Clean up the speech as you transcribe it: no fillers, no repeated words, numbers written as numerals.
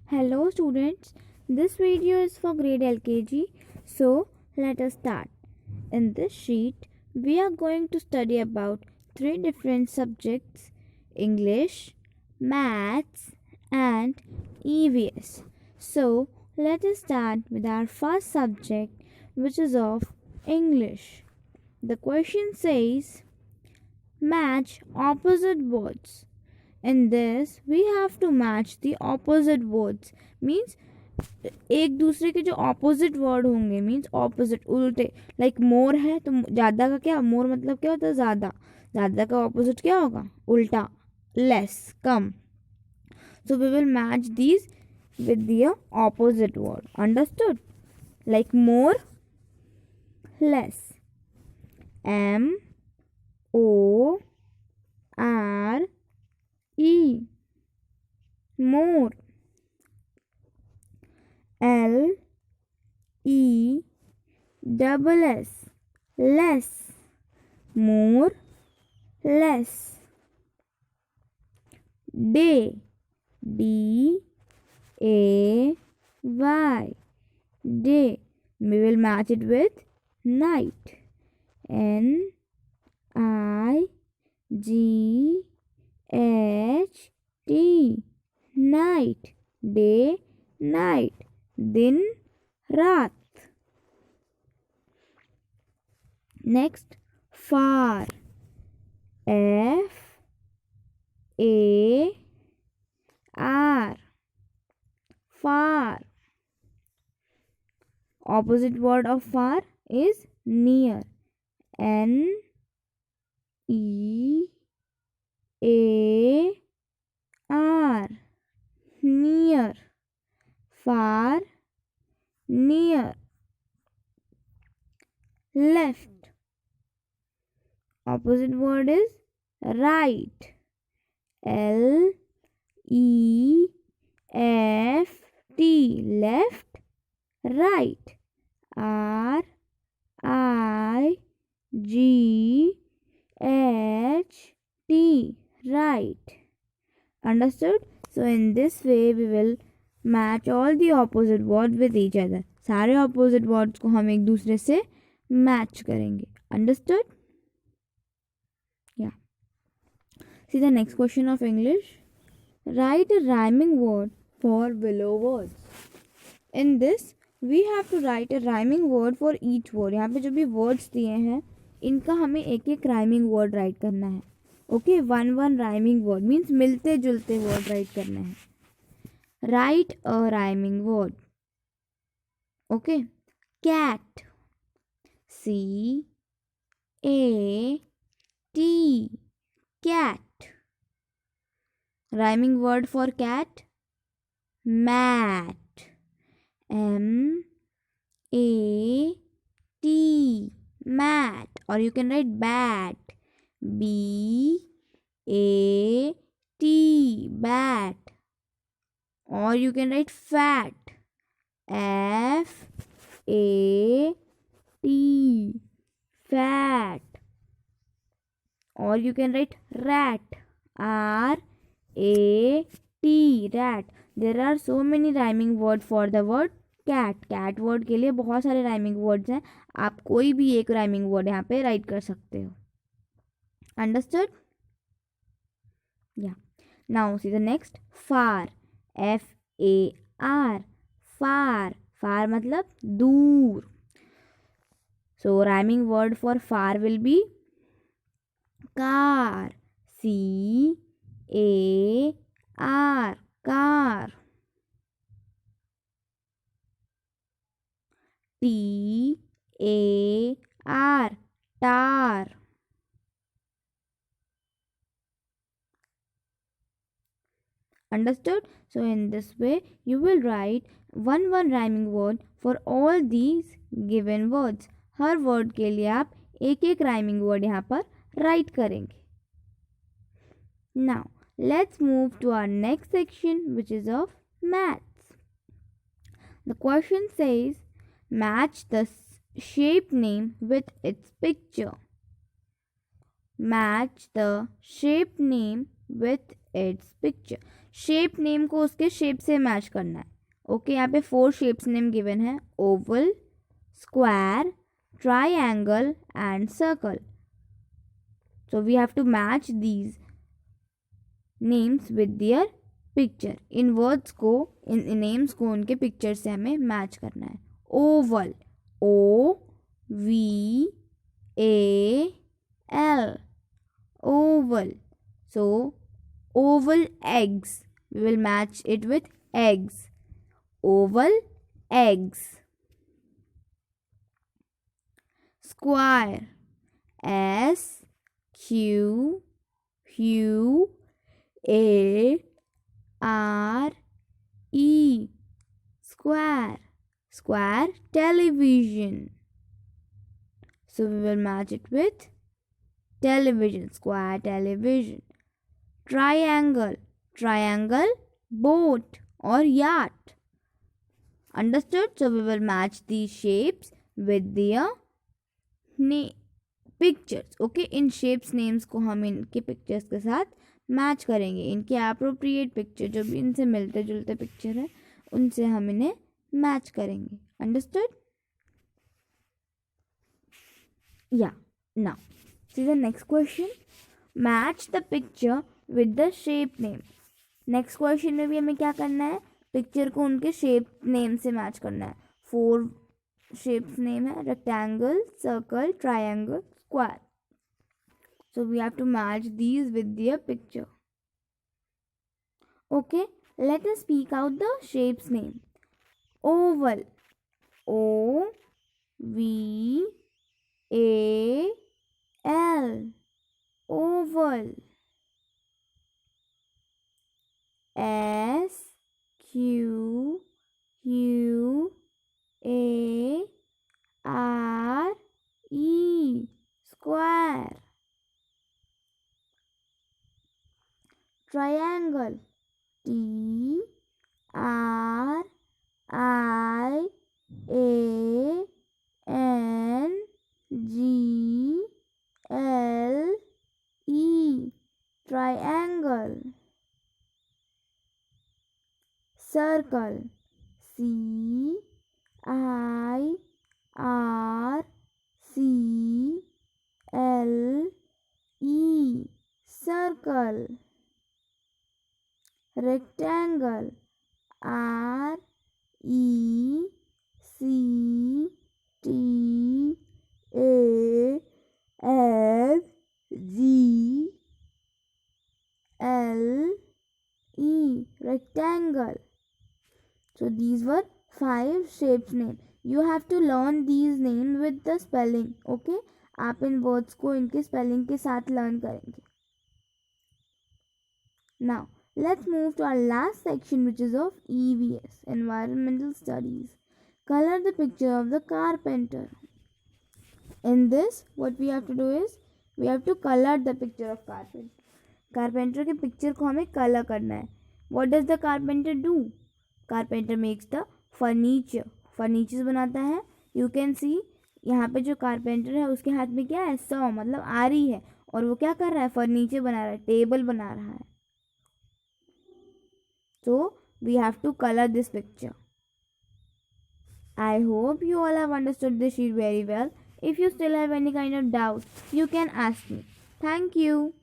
Hello students, this video is for grade LKG, so let us start. In this sheet, we are going to study about three different subjects: English, Maths and EVS. So let us start with our first subject, which is of English. The question says, match opposite words. In this we have to match the opposite words, means एक दूसरे के जो opposite word होंगे, means opposite उल्टे, like मोर है तो ज़्यादा का क्या, मोर मतलब क्या होता है ज़्यादा, ज़्यादा का opposite क्या होगा, उल्टा, less, come. So we will match these with the opposite word. Understood? Like more, less. M O R E, more. L E double S, less. More, less. Day, D A Y, day. We will match it with night. N I G H T, night. Day, night. Din, रात. Next, far. F A R, far. Opposite word of far is near. N E A R, near. Far, near. Left. Opposite word is right. L E F T, left, right. R I G H T, right. Understood? So in this way we will match all the opposite words with each other. सारे opposite words को हम एक दूसरे से match करेंगे. Understood? Yeah. See the next question of English. Write a rhyming word for below words. In this we have to write a rhyming word for each word. यहाँ पे जो भी words दिए हैं इनका हमें एक एक rhyming word write करना है. Okay, one rhyming word means मिलते जुलते word write करना है. Write a rhyming word. Okay, cat. C A T, cat. Rhyming word for cat, mat. M A T, mat. Or you can write bat. B A T, bat. Or you can write fat. F A T, fat. Or you can write rat. R A T, rat. There are so many rhyming words for the word cat. cat word के लिए बहुत सारे rhyming words हैं. आप कोई भी एक rhyming word यहाँ पे write कर सकते हो. Understood? Yeah. Now see the next, far. F A R, far. far मतलब दूर. So rhyming word for far will be car. C A R, car. T A R, tar. Understood? So in this way you will write one rhyming word for all these given words. Her word के लिए आप एक एक rhyming word यहाँ पर write करेंगे. Now let's move to our next section, which is of maths. The question says, match the shape name with its picture. Match the shape name with it's picture. Shape name को उसके shape से match करना है। Okay, यहाँ पे 4 shapes name given है, oval, square, triangle and circle. So we have to match these names with their picture. In words को, in names को उनके पिक्चर से हमें मैच करना है। Oval, O V A L, oval. So oval eggs, we will match it with eggs. Oval eggs. Square, S Q U A R E, square. Square television. So we will match it with television, square television. Triangle, triangle boat or yacht. Understood? So we will match these shapes with their pictures. Okay, in shapes names को हम इनके pictures के साथ match करेंगे। इनके appropriate picture जो भी इनसे मिलते जुलते picture है उनसे हम इन्हें मैच करेंगे। Understood? Yeah. Now see the next question. Match the picture with the shape name. Next question में भी हमें क्या करना है, पिक्चर को उनके शेप नेम से मैच करना है। 4 शेप्स नेम है, rectangle, circle, triangle, square. So we have to match these with their picture. Okay, let us speak out the shapes name. Oval, O V A L, oval. S Q U A R E, square. Triangle, T R I A N G L E, triangle. Circle, C I R C L E, circle. Rectangle, R E C T A N G L E, rectangle. So these were 5 shapes name. You have to learn these names with the spelling. Okay, आप इन words को इनके spelling के साथ learn करेंगे. Now let's move to our last section, which is of EVS, Environmental Studies. Color the picture of the carpenter. In this, what we have to do is we have to color the picture of carpenter. Carpenter के picture को हमें colour करना है. What does the carpenter do? Carpenter makes the furniture. Furniture बनाता है. You can see यहाँ पे जो कारपेंटर है उसके हाथ में क्या है, सॉ मतलब आरी है, और वो क्या कर रहा है, फर्नीचर बना रहा है, टेबल बना रहा है. So we have to color this picture. I hope you all have understood this sheet very well. If you still have any kind of doubt, you can ask me. Thank you.